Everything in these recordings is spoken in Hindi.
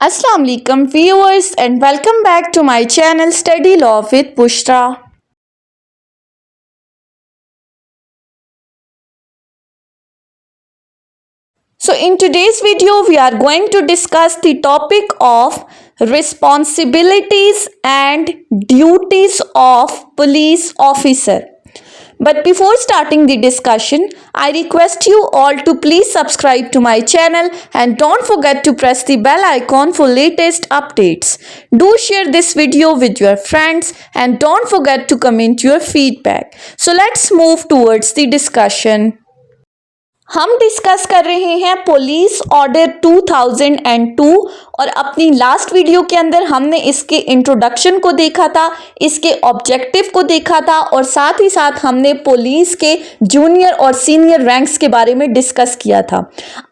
Assalamu alaikum viewers and welcome back to my channel Study Law with Bushra. So in today's video we are going to discuss the topic of responsibilities and duties of police officer. But before starting the discussion, I request you all to please subscribe to my channel and don't forget to press the bell icon for latest updates. Do share this video with your friends and don't forget to comment your feedback. So let's move towards the discussion. हम डिस्कस कर रहे हैं पुलिस ऑर्डर 2002 और अपनी लास्ट वीडियो के अंदर हमने इसके इंट्रोडक्शन को देखा था, इसके ऑब्जेक्टिव को देखा था और साथ ही साथ हमने पुलिस के जूनियर और सीनियर रैंक्स के बारे में डिस्कस किया था।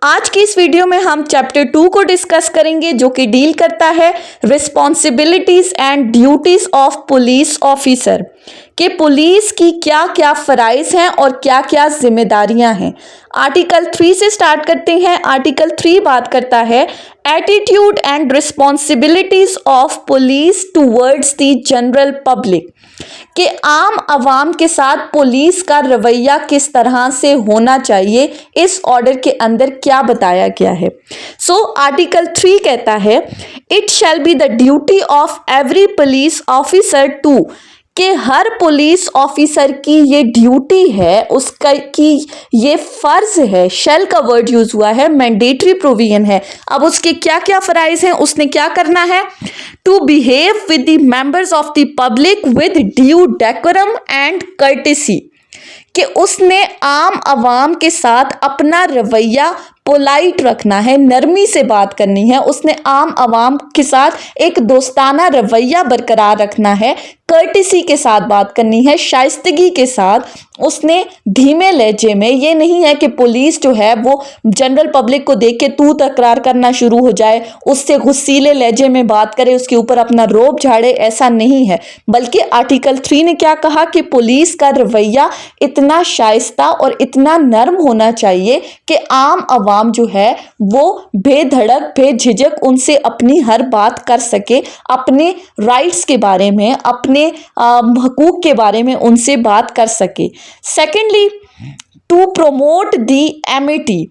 आज की इस वीडियो में हम चैप्टर 2 को डिस्कस करेंगे जो कि डील करता है responsibilities and duties of police officer कि पुलिस की क्या क्या फराइज हैं और क्या क्या जिम्मेदारियां हैं। आर्टिकल 3 से स्टार्ट करते हैं। आर्टिकल 3 बात करता है attitude and responsibilities of police towards the general public कि आम आवाम के साथ पुलिस का रवैया किस तरह से होना चाहिए। इस ऑर्डर के अंदर क्या बताया गया है। सो आर्टिकल 3 कहता है it shall be the duty of every police officer to कि हर पुलिस ऑफिसर की ये ड्यूटी है, उसका की ये फर्ज है। शेल का वर्ड यूज हुआ है, मैंडेटरी प्रोविजन है। अब उसके क्या क्या फराइज हैं, उसने क्या करना है? To behave with the members of the public with due decorum and courtesy कि उसने आम आवाम के साथ अपना रवैया पोलाइट रखना है, नरमी से बात करनी है। उसने आम आवाम के साथ एक दोस्ताना रवैया बरकरार रखना है, कर्टिसी के साथ बात करनी है, शाइस्तगी के साथ। उसने धीमे लहजे में, ये नहीं है कि पुलिस जो है वो जनरल पब्लिक को देख के तू तकरार करना शुरू हो जाए, उससे गुस्सीले लहजे में बात करे, उसके ऊपर अपना रोब झाड़े, ऐसा नहीं है। बल्कि आर्टिकल 3 ने क्या कहा कि पुलिस का रवैया इतना शाइस्ता और इतना नर्म होना चाहिए कि आम आवाम जो है वो बेधड़क बेझिझक उनसे अपनी हर बात कर सके, अपने राइट्स के बारे में, अपने हकूक के बारे में उनसे बात कर सके। Secondly, to promote the amity,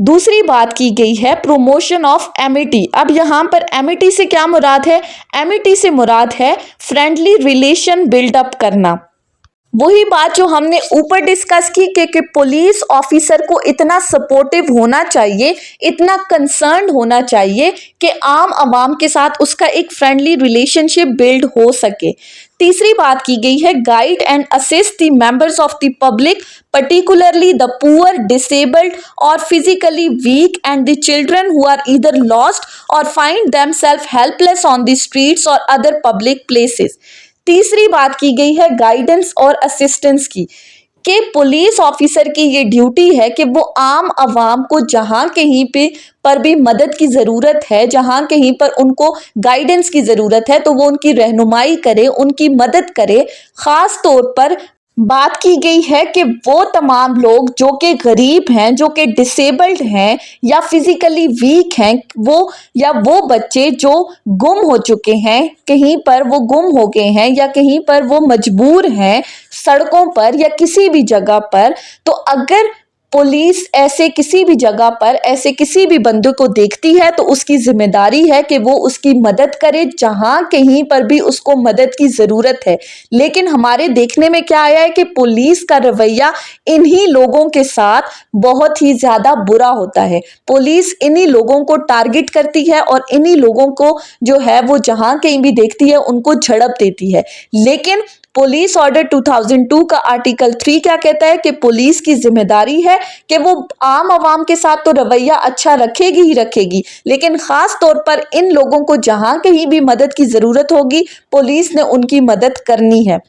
दूसरी बात की गई है प्रोमोशन ऑफ एमिटी। अब यहाँ पर एमिटी से क्या मुराद है? एमिटी से मुराद है फ्रेंडली रिलेशन बिल्डअप करना। वही बात जो हमने ऊपर डिस्कस की कि पुलिस ऑफिसर को इतना सपोर्टिव होना चाहिए, इतना कंसर्न होना चाहिए कि आम आवाम के साथ उसका एक फ्रेंडली रिलेशनशिप बिल्ड हो सके। तीसरी बात की गई है guide and assist the members of the public particularly the poor, disabled or physically weak and the children who are either lost or find themselves helpless on the streets or other public places। तीसरी बात की गई है गाइडेंस और असिस्टेंस की कि पुलिस ऑफिसर की ये ड्यूटी है कि वो आम आवाम को जहाँ कहीं पे पर भी मदद की ज़रूरत है, जहाँ कहीं पर उनको गाइडेंस की ज़रूरत है तो वो उनकी रहनुमाई करे, उनकी मदद करे। ख़ास तौर पर बात की गई है कि वो तमाम लोग जो कि गरीब हैं, जो कि डिसेबल्ड हैं या फिजिकली वीक हैं, वो या वो बच्चे जो गुम हो चुके हैं, कहीं पर वो गुम हो गए हैं या कहीं पर वो मजबूर हैं सड़कों पर या किसी भी जगह पर, तो अगर पुलिस ऐसे किसी भी जगह पर ऐसे किसी भी बंदे को देखती है तो उसकी जिम्मेदारी है कि वो उसकी मदद करे जहां कहीं पर भी उसको मदद की ज़रूरत है। लेकिन हमारे देखने में क्या आया है कि पुलिस का रवैया इन्हीं लोगों के साथ बहुत ही ज़्यादा बुरा होता है। पुलिस इन्हीं लोगों को टारगेट करती है और इन्हीं लोगों को जो है वो जहां कहीं भी देखती है उनको झड़प देती है। लेकिन पुलिस ऑर्डर 2002 का आर्टिकल 3 क्या कहता है कि पुलिस की जिम्मेदारी है कि वो आम आवाम के साथ तो रवैया अच्छा रखेगी ही रखेगी, लेकिन खास तौर पर इन लोगों को जहां कहीं भी मदद की जरूरत होगी पुलिस ने उनकी मदद करनी है।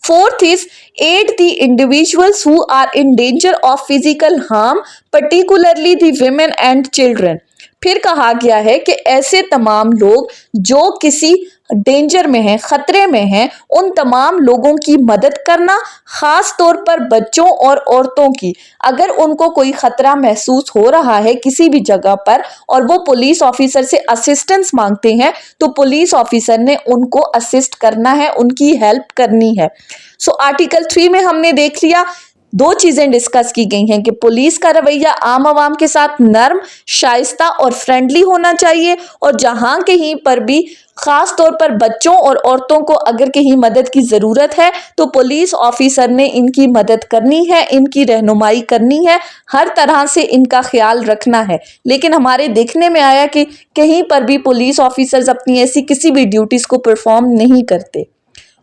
Fourth is aid the individuals who are in danger of physical harm, particularly the women and children। फिर कहा गया है कि ऐसे तमाम लोग जो किसी डेंजर में हैं, खतरे में हैं, उन तमाम लोगों की मदद करना, खास तौर पर बच्चों और औरतों की। अगर उनको कोई खतरा महसूस हो रहा है किसी भी जगह पर और वो पुलिस ऑफिसर से असिस्टेंस मांगते हैं, तो पुलिस ऑफिसर ने उनको असिस्ट करना है, उनकी हेल्प करनी है। सो आर्टिकल 3 में हमने देख लिया, दो चीजें डिस्कस की गई हैं कि पुलिस का रवैया आम आवाम के साथ नर्म, शाइस्ता और फ्रेंडली होना चाहिए, और जहां कहीं पर भी खास तौर पर बच्चों और औरतों को अगर कहीं मदद की जरूरत है तो पुलिस ऑफिसर ने इनकी मदद करनी है, इनकी रहनुमाई करनी है, हर तरह से इनका ख्याल रखना है। लेकिन हमारे देखने में आया कि कहीं पर भी पुलिस ऑफिसर्स अपनी ऐसी किसी भी ड्यूटीज को परफॉर्म नहीं करते।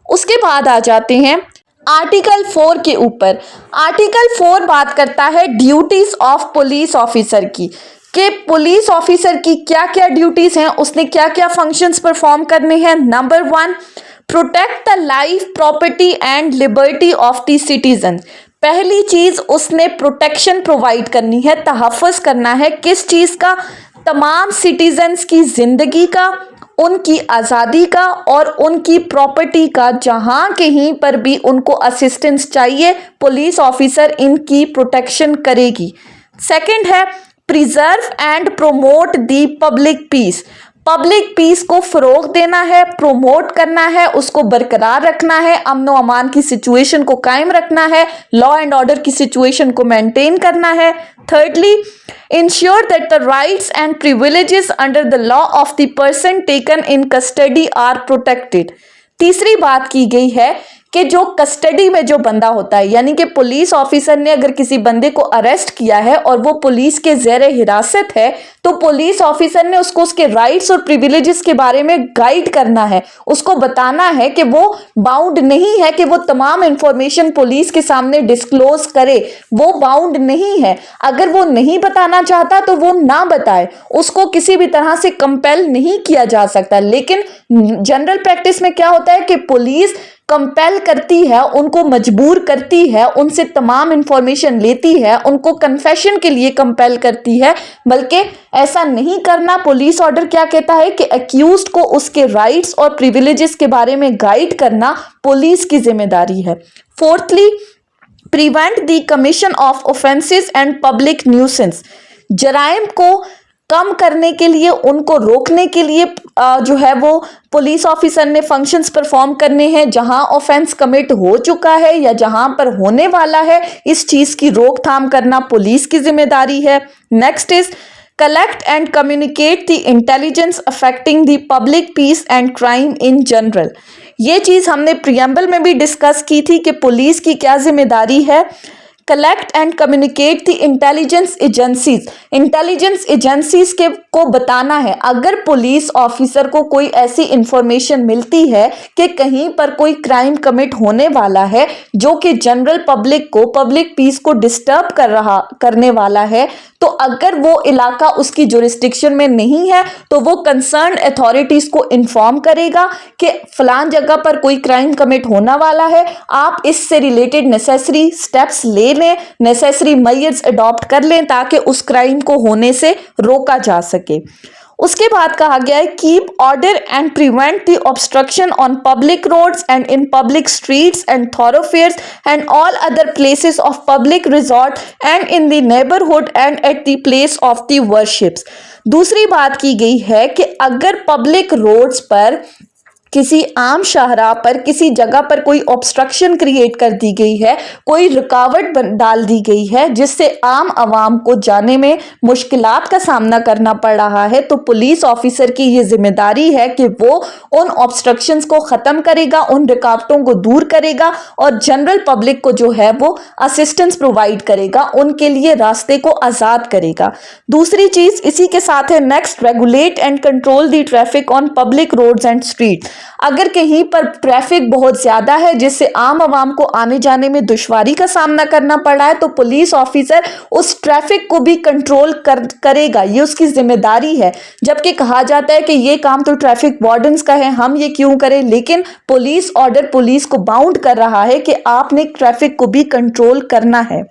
उसके बाद आ जाते हैं आर्टिकल 4 के ऊपर। आर्टिकल 4 बात करता है ड्यूटीज ऑफ पुलिस ऑफिसर की, कि पुलिस ऑफिसर की क्या क्या ड्यूटीज हैं, उसने क्या क्या फंक्शंस परफॉर्म करने हैं। Number 1, protect the life, property and liberty of the citizen. पहली चीज उसने प्रोटेक्शन प्रोवाइड करनी है, तहफ़्फ़ुज़ करना है। किस चीज का? तमाम सिटीजन्स की जिंदगी का, उनकी आज़ादी का और उनकी प्रॉपर्टी का। जहां कहीं पर भी उनको असिस्टेंस चाहिए, पुलिस ऑफिसर इनकी प्रोटेक्शन करेगी। सेकंड है preserve and promote the public piece. Public piece को फरोग देना है, प्रोमोट करना है, उसको बरकरार रखना है, अमन व अमान की सिचुएशन को कायम रखना है, लॉ एंड ऑर्डर की सिचुएशन को मेंटेन करना है। thirdly, ensure that the rights and privileges under the law of the person taken in custody are protected। तीसरी बात की गई है कि जो कस्टडी में जो बंदा होता है, यानी कि पुलिस ऑफिसर ने अगर किसी बंदे को अरेस्ट किया है और वो पुलिस के ज़ेरे हिरासत है, तो पुलिस ऑफिसर ने उसको उसके राइट्स और प्रिविलेजेस के बारे में गाइड करना है, उसको बताना है कि वो बाउंड नहीं है कि वो तमाम इंफॉर्मेशन पुलिस के सामने डिस्क्लोज करे, वो बाउंड नहीं है। अगर वो नहीं बताना चाहता तो वो ना बताए, उसको किसी भी तरह से कंपेल नहीं किया जा सकता। लेकिन जनरल प्रैक्टिस में क्या होता है कि पुलिस कंपेल करती है, उनको मजबूर करती है, उनसे तमाम इंफॉर्मेशन लेती है, उनको कन्फेशन के लिए कंपेल करती है। बल्कि ऐसा नहीं करना, पुलिस ऑर्डर क्या कहता है कि अक्यूज्ड को उसके राइट्स और प्रिविलेजेस के बारे में गाइड करना पुलिस की जिम्मेदारी है। Fourthly, prevent the commission of offences and public nuisance. जराइम को कम करने के लिए, उनको रोकने के लिए जो है वो पुलिस ऑफिसर ने फंक्शंस परफॉर्म करने हैं। जहां ऑफेंस कमिट हो चुका है या जहां पर होने वाला है, इस चीज की रोकथाम करना पुलिस की जिम्मेदारी है। Next is collect and communicate the intelligence affecting the public piece and crime in general. ये चीज हमने प्रियम्बल में भी डिस्कस की थी कि पुलिस की क्या जिम्मेदारी है। Collect and communicate the intelligence agencies. Intelligence agencies के को बताना है, अगर पुलिस ऑफिसर को कोई ऐसी इंफॉर्मेशन मिलती है कि कहीं पर कोई क्राइम कमिट होने वाला है जो कि जनरल पब्लिक को, पब्लिक पीस को डिस्टर्ब करने वाला है, तो अगर वो इलाका उसकी जुरिस्डिक्शन में नहीं है तो वो कंसर्न अथॉरिटीज को इन्फॉर्म करेगा कि फलान जगह पर कोई क्राइम कमिट होने वाला है, आप इससे रिलेटेड नेसेसरी स्टेप्स ले लें, नेसेसरी मेजर्स अडॉप्ट कर लें ताकि उस क्राइम को होने से रोका जा सके। उसके बाद कहा गया है keep order and prevent the obstruction on public roads and in public streets and thoroughfares and all other places of public resort and in the neighbourhood and at the place of the worships. दूसरी बात की गई है कि अगर पब्लिक रोड्स पर, किसी आम शाहराह पर, किसी जगह पर कोई ऑब्स्ट्रक्शन क्रिएट कर दी गई है, कोई रुकावट डाल दी गई है जिससे आम आवाम को जाने में मुश्किलात का सामना करना पड़ रहा है, तो पुलिस ऑफिसर की ये जिम्मेदारी है कि वो उन ऑब्स्ट्रक्शंस को ख़त्म करेगा, उन रुकावटों को दूर करेगा और जनरल पब्लिक को जो है वो असिस्टेंस प्रोवाइड करेगा, उनके लिए रास्ते को आज़ाद करेगा। दूसरी चीज़ इसी के साथ है next, regulate and control the traffic on public roads and street. अगर कहीं पर ट्रैफिक बहुत ज्यादा है जिससे आम आवाम को आने जाने में दुश्वारी का सामना करना पड़ रहा है, तो पुलिस ऑफिसर उस ट्रैफिक को भी कंट्रोल करेगा, ये उसकी जिम्मेदारी है। जबकि कहा जाता है कि ये काम तो ट्रैफिक वार्डन्स का है, हम ये क्यों करें, लेकिन पुलिस ऑर्डर पुलिस को बाउंड कर रहा है कि आपने ट्रैफिक को भी कंट्रोल करना है।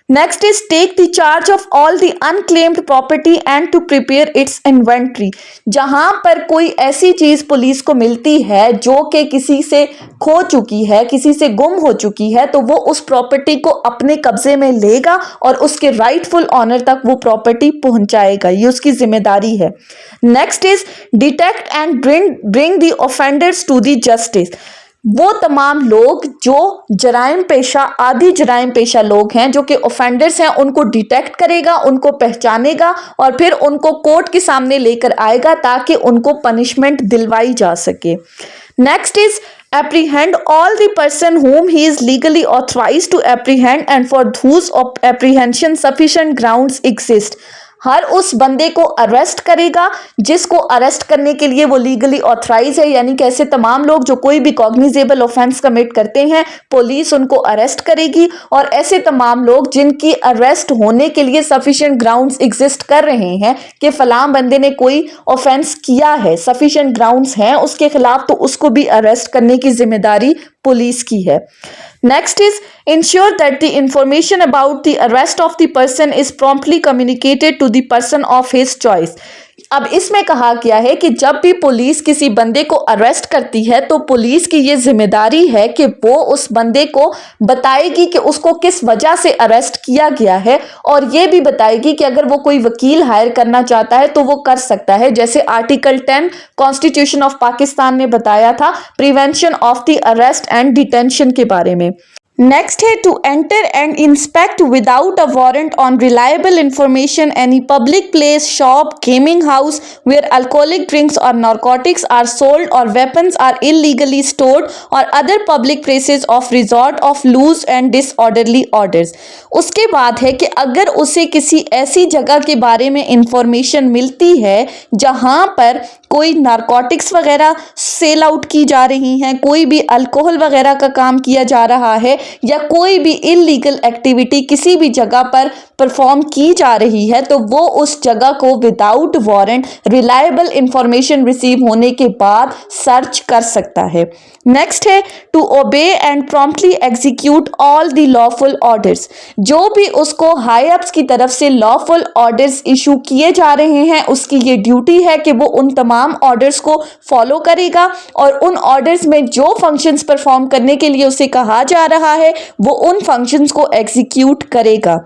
Next is take the charge of all the unclaimed property and to prepare its inventory. जहां पर कोई ऐसी चीज पुलिस को मिलती है जो कि किसी से खो चुकी है, किसी से गुम हो चुकी है, तो वो उस प्रॉपर्टी को अपने कब्जे में लेगा और उसके राइटफुल ऑनर तक वो प्रॉपर्टी पहुंचाएगा, ये उसकी जिम्मेदारी है। Next is detect and bring the offenders to the justice. वो तमाम लोग जो जराइम पेशा, आदि जराइम पेशा लोग हैं, जो कि ऑफेंडर्स हैं, उनको डिटेक्ट करेगा, उनको पहचानेगा और फिर उनको कोर्ट के सामने लेकर आएगा ताकि उनको पनिशमेंट दिलवाई जा सके। Next is apprehend all the person whom he is legally authorized to apprehend and for whose apprehension sufficient grounds exist। हर उस बंदे को अरेस्ट करेगा जिसको अरेस्ट करने के लिए वो लीगली ऑथराइज है, यानी कि ऐसे तमाम लोग जो कोई भी कॉग्निजेबल ऑफेंस कमिट करते हैं, पुलिस उनको अरेस्ट करेगी। और ऐसे तमाम लोग जिनकी अरेस्ट होने के लिए सफिशिएंट ग्राउंड्स एग्जिस्ट कर रहे हैं कि फलां बंदे ने कोई ऑफेंस किया है, सफिशिएंट ग्राउंड्स हैं उसके खिलाफ, तो उसको भी अरेस्ट करने की जिम्मेदारी पुलिस की है। Next is ensure that the information about the arrest of the person is promptly communicated to the person of his choice। अब इसमें कहा गया है कि जब भी पुलिस किसी बंदे को अरेस्ट करती है तो पुलिस की ये जिम्मेदारी है कि वो उस बंदे को बताएगी कि उसको किस वजह से अरेस्ट किया गया है, और ये भी बताएगी कि अगर वो कोई वकील हायर करना चाहता है तो वो कर सकता है, जैसे आर्टिकल 10 कॉन्स्टिट्यूशन ऑफ पाकिस्तान ने बताया था prevention of the arrest and detention के बारे में। नेक्स्ट है to enter and inspect without a warrant on reliable information any public place, shop, gaming house where alcoholic drinks or narcotics are sold or weapons are illegally stored or other public places of resort of loose and disorderly orders. उसके बाद है कि अगर उसे किसी ऐसी जगह के बारे में इंफॉर्मेशन मिलती है जहां पर कोई नारकोटिक्स वगैरह सेल आउट की जा रही हैं, कोई भी अल्कोहल वगैरह का काम किया जा रहा है, या कोई भी इलीगल एक्टिविटी किसी भी जगह पर परफॉर्म की जा रही है, तो वो उस जगह को without warrant reliable information receive होने के बाद सर्च कर सकता है। नेक्स्ट है to obey and promptly execute all the lawful orders. जो भी उसको हाई अप्स की तरफ से लॉफुल ऑर्डर्स इशू किए जा रहे हैं, उसकी ये ड्यूटी है कि वो उन तमाम ऑर्डर्स को फॉलो करेगा और उन ऑर्डर्स में जो फंक्शंस परफॉर्म करने के लिए उसे कहा जा रहा है वो उन फंक्शंस को एग्जीक्यूट करेगा।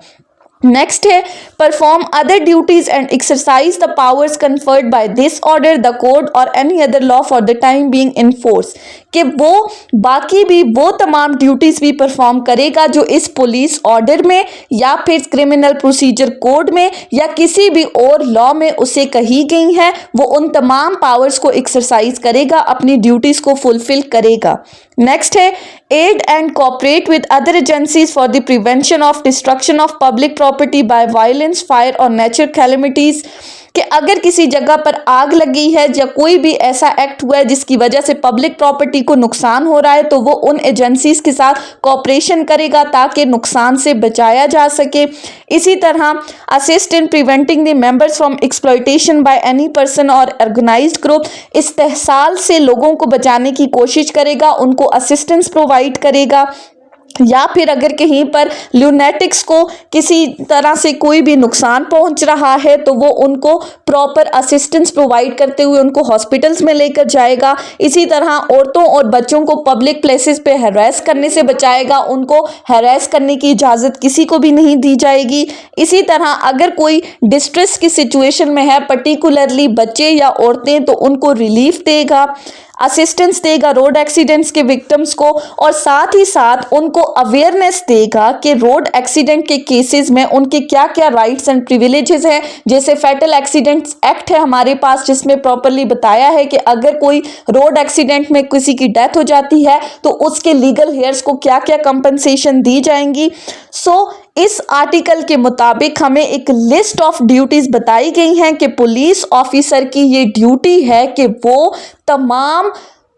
नेक्स्ट है perform other duties and exercise the powers conferred by this order, the code और any other law for the time being in force. कि वो बाकी भी वो तमाम ड्यूटीज भी परफॉर्म करेगा जो इस पुलिस ऑर्डर में या फिर क्रिमिनल प्रोसीजर कोड में या किसी भी और लॉ में उसे कही गई हैं, वो उन तमाम पावर्स को एक्सरसाइज करेगा, अपनी ड्यूटीज को फुलफिल करेगा। नेक्स्ट है aid and cooperate with other agencies for the prevention of destruction of public property by violence, fire और नेचुरल कैलेमिटीज। कि अगर किसी जगह पर आग लगी है या कोई भी ऐसा एक्ट हुआ है जिसकी वजह से पब्लिक प्रॉपर्टी को नुकसान हो रहा है, तो वो उन एजेंसीज के साथ कोऑपरेशन करेगा ताकि नुकसान से बचाया जा सके। इसी तरह assist in preventing the members from exploitation by any person और ऑर्गेनाइज्ड ग्रुप। इस्तेहसाल से लोगों को बचाने की कोशिश करेगा, उनको असिस्टेंस प्रोवाइड करेगा। या फिर अगर कहीं पर ल्यूनेटिक्स को किसी तरह से कोई भी नुकसान पहुंच रहा है तो वो उनको प्रॉपर असिस्टेंस प्रोवाइड करते हुए उनको हॉस्पिटल्स में लेकर जाएगा। इसी तरह औरतों और बच्चों को पब्लिक प्लेसेस पे हैरेस करने से बचाएगा, उनको हैरेस करने की इजाज़त किसी को भी नहीं दी जाएगी। इसी तरह अगर कोई डिस्ट्रेस की सिचुएशन में है, पर्टिकुलरली बच्चे या औरतें, तो उनको रिलीफ देगा, असिस्टेंस देगा रोड एक्सीडेंट्स के विक्टिम्स को, और साथ ही साथ उनको अवेयरनेस देगा कि रोड एक्सीडेंट के केसेस में उनके क्या क्या राइट्स एंड प्रिविलेजेस हैं। जैसे फेटल एक्सीडेंट्स एक्ट है हमारे पास जिसमें प्रॉपरली बताया है कि अगर कोई रोड एक्सीडेंट में किसी की डेथ हो जाती है तो उसके लीगल हेयर्स को क्या क्या कंपनसेशन दी जाएंगी। इस आर्टिकल के मुताबिक हमें एक लिस्ट ऑफ ड्यूटीज बताई गई हैं कि पुलिस ऑफिसर की ये ड्यूटी है कि वो तमाम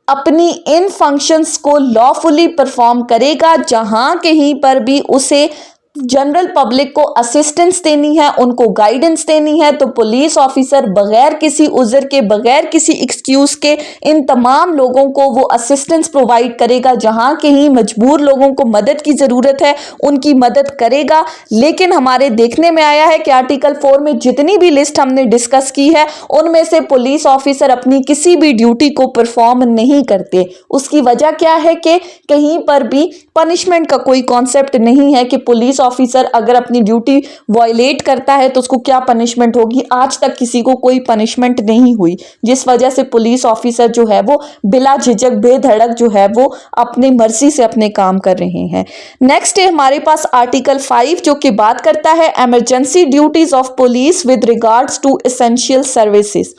अपनी इन फंक्शंस को लॉफुली परफॉर्म करेगा। जहां कहीं पर भी उसे जनरल पब्लिक को असिस्टेंस देनी है, उनको गाइडेंस देनी है, तो पुलिस ऑफिसर बगैर किसी उज़र के, बगैर किसी एक्सक्यूज के इन तमाम लोगों को वो असिस्टेंस प्रोवाइड करेगा। जहां कहीं मजबूर लोगों को मदद की ज़रूरत है उनकी मदद करेगा। लेकिन हमारे देखने में आया है कि आर्टिकल 4 में जितनी भी लिस्ट हमने डिस्कस की है उनमें से पुलिस ऑफिसर अपनी किसी भी ड्यूटी को परफॉर्म नहीं करते। उसकी वजह क्या है कि कहीं पर भी पनिशमेंट का कोई कॉन्सेप्ट नहीं है कि पुलिस ऑफिसर अगर अपनी ड्यूटी वायलेट करता है तो उसको क्या पनिशमेंट होगी। आज तक किसी को कोई पनिशमेंट नहीं हुई, जिस वजह से पुलिस ऑफिसर जो है वो बिला झिझक बेधड़क जो है वो अपनी मर्जी से अपने काम कर रहे हैं। नेक्स्ट है हमारे पास आर्टिकल 5 जो कि बात करता है emergency duties of police with regards to essential services.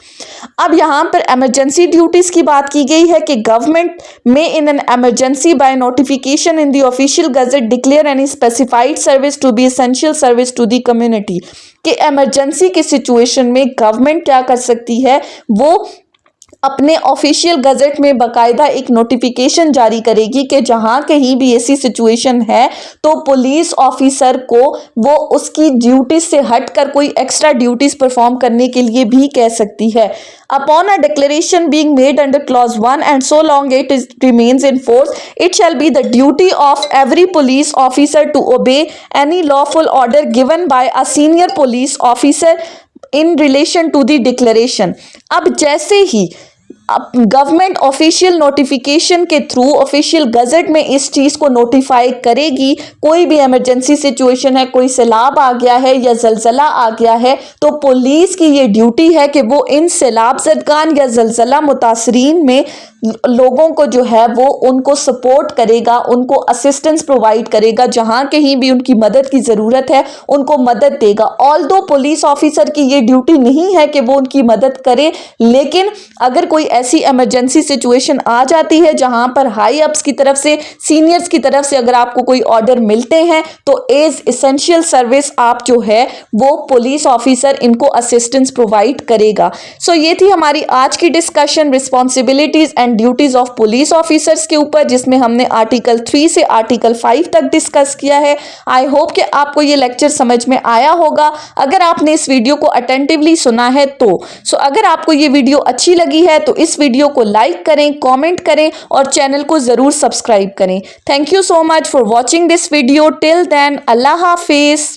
अब यहां पर इमरजेंसी ड्यूटीज की बात की गई है कि गवर्नमेंट में in an emergency by notification in the official gazette declare any specified service to be essential service to the community. कि इमरजेंसी की सिचुएशन में गवर्नमेंट क्या कर सकती है, वो अपने ऑफिशियल गजेट में बाकायदा एक नोटिफिकेशन जारी करेगी कि जहां कहीं भी ऐसी सिचुएशन है तो पुलिस ऑफिसर को वो उसकी ड्यूटी से हटकर कोई एक्स्ट्रा ड्यूटीज परफॉर्म करने के लिए भी कह सकती है। Upon a declaration being made under clause 1 and so long it remains in force it shall be the duty of every police officer to obey any lawful order given by a senior police officer in relation to the declaration. अब जैसे ही गवर्नमेंट ऑफिशियल नोटिफिकेशन के थ्रू ऑफिशियल गजेट में इस चीज़ को नोटिफाई करेगी, कोई भी इमरजेंसी सिचुएशन है, कोई सैलाब आ गया है या जलजला आ गया है, तो पुलिस की ये ड्यूटी है कि वो इन सैलाब ज़दगान या जलजला मुतासरीन में लोगों को जो है वो उनको सपोर्ट करेगा, उनको असिस्टेंस प्रोवाइड करेगा, जहां कहीं भी उनकी मदद की ज़रूरत है उनको मदद देगा। ऑल्दो पुलिस ऑफिसर की ये ड्यूटी नहीं है कि वो उनकी मदद करे, लेकिन अगर कोई ऐसी इमरजेंसी सिचुएशन आ जाती है जहां पर हाई अप्स की तरफ से, सीनियर्स की तरफ से अगर आपको कोई ऑर्डर मिलते हैं तो एज एसेंशियल सर्विस आप जो है वो पुलिस ऑफिसर इनको असिस्टेंस प्रोवाइड करेगा। सो ये थी हमारी आज की discussion responsibilities and duties of police officers के ऊपर, जिसमें हमने आर्टिकल 3 से आर्टिकल 5 तक डिस्कस किया है। आई होप कि आपको ये लेक्चर समझ में आया होगा अगर आपने इस वीडियो को अटेंटिवली सुना है तो। अगर आपको ये वीडियो अच्छी लगी है तो इस वीडियो को लाइक करें, कमेंट करें और चैनल को जरूर सब्सक्राइब करें। Thank you so much for watching this video. Till then, अल्लाह हाफिज।